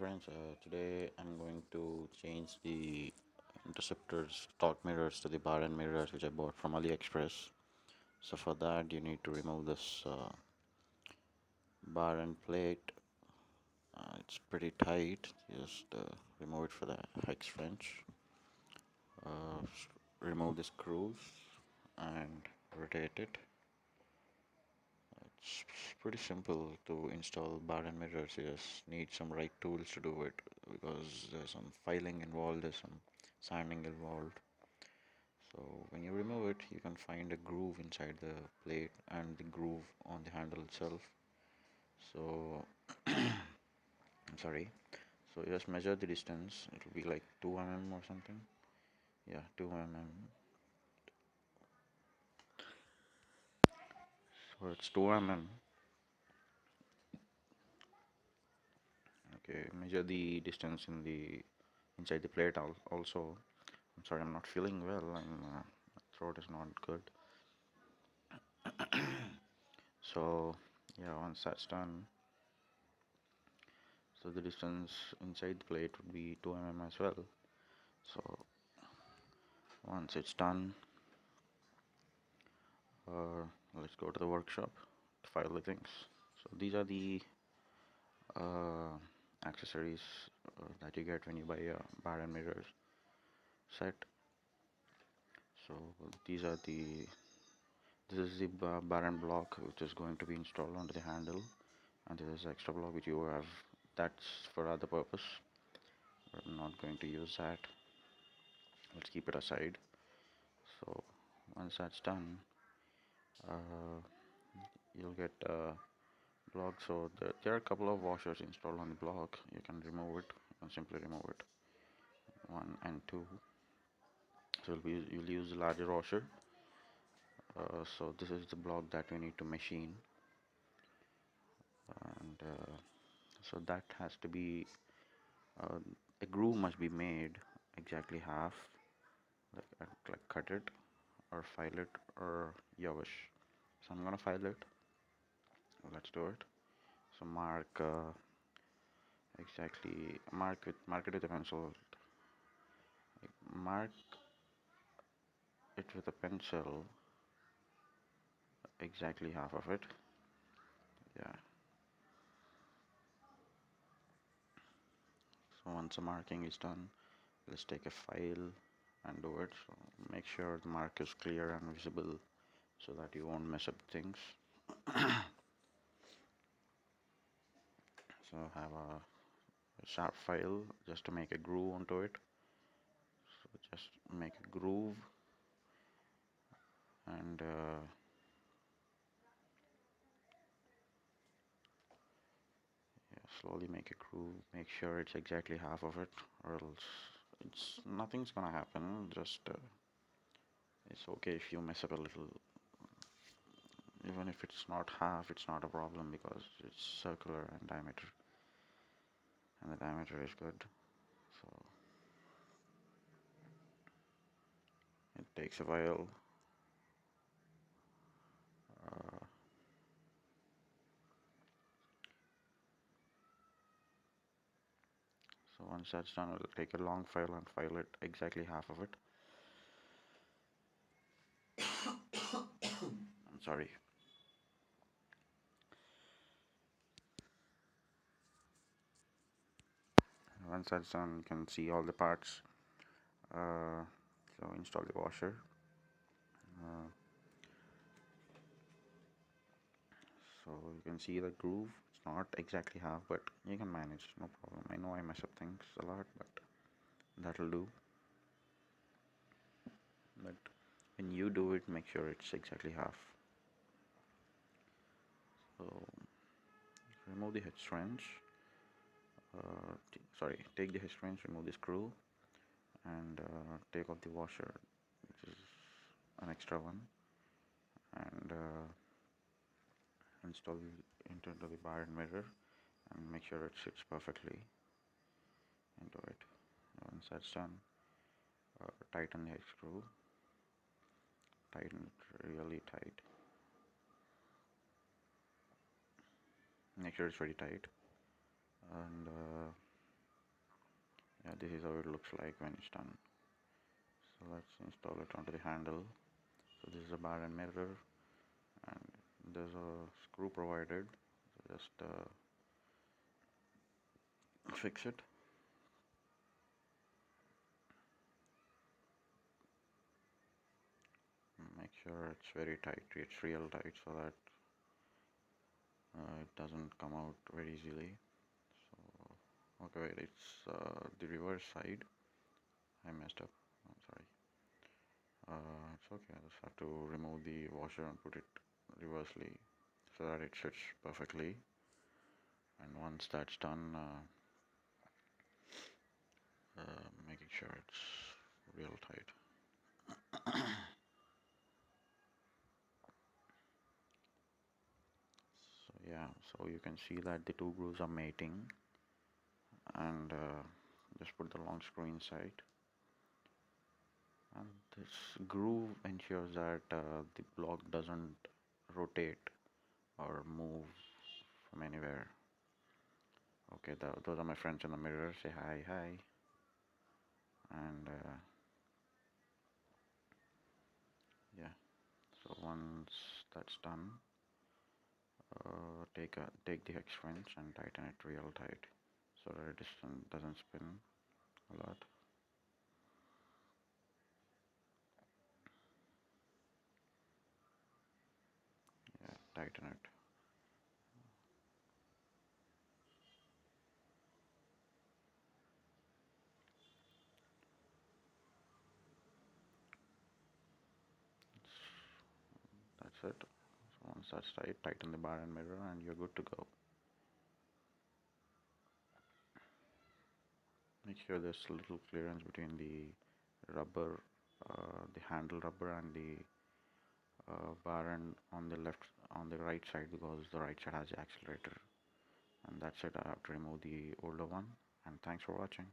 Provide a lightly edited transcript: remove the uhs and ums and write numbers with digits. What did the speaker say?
friends, today I'm going to change the Interceptor's stock mirrors to the bar and mirrors which I bought from AliExpress. So for that you need to remove this bar and plate. It's pretty tight, just remove it for the hex wrench. Uh, Remove the screws and rotate it. It's pretty simple to install bar and mirrors. You just need some right tools to do it because there's some filing involved, there's some sanding involved. So when you remove it, you can find a groove inside the plate and the groove on the handle itself. So I'm sorry. So you just measure the distance. It will be like 2 mm or something. Yeah, 2 mm. So it's 2 mm. Okay, measure the distance in the inside the plate also. I'm sorry, I'm not feeling well. My throat is not good. So yeah, once that's done, so the distance inside the plate would be 2 mm as well. So once it's done, let's go to the workshop to file the things. So these are the uh, accessories that you get when you buy a bar and mirrors set. So these are the this is the bar and block which is going to be installed onto the handle, and this is extra block which you have, that's for other purpose. I'm not going to use that. Let's keep it aside. So once that's done, uh, you'll get a block. So there are a couple of washers installed on the block. You can remove it. You can simply remove it, one and two. So you'll use the larger washer. So this is the block that we need to machine, and so that has to be uh, a groove must be made exactly half, like cut it or file it or your wish. So I'm gonna file it. Let's do it. So mark it with a pencil. Like, mark it with a pencil exactly half of it. Yeah. So once the marking is done, let's take a file and do it. So make sure the mark is clear and visible so that you won't mess up things. So have a sharp file just to make a groove onto it. So just make a groove and yeah, slowly make a groove. Make sure it's exactly half of it, or else it's nothing's gonna happen. Just it's okay if you mess up a little. Even if it's not half, it's not a problem because it's circular in diameter, and the diameter is good. So it takes a while. Uh, so once that's done, we'll take a long file and file it exactly half of it. I'm sorry. Once that's done, you can see all the parts. Uh, so install the washer. Uh, so you can see the groove. It's not exactly half, but you can manage, no problem. I know I mess up things a lot, but that'll do. But when you do it, make sure it's exactly half. So remove the head wrench. Take the head wrench, remove the screw, and take off the washer, which is an extra one, and install into the bar and mirror, and make sure it sits perfectly into it. Once that's done, tighten the head screw. Tighten it really tight. Make sure it's very tight, and this is how it looks like when it's done. So let's install it onto the handle. So this is a bar and mirror, and there's a screw provided. So just fix it. Make sure it's very tight, it's real tight, so that it doesn't come out very easily. So okay, wait, it's the reverse side. I messed up. I'm sorry. It's okay. I just have to remove the washer and put it reversely so that it fits perfectly. And once that's done, making sure it's real tight. So yeah, so you can see that the two grooves are mating, and just put the long screw inside. And this groove ensures that the block doesn't rotate or move from anywhere. Okay, those are my friends in the mirror. Say hi, hi. And yeah, so once that's done, take the hex wrench and tighten it real tight so that it doesn't spin a lot. Yeah, tighten it. That's it. So once that's tight, tighten the bar and mirror, and you're good to go. Make sure there's a little clearance between the rubber, the handle rubber, and the bar end on the left, on the right side, because the right side has the accelerator. And that's it. I have to remove the older one. And thanks for watching.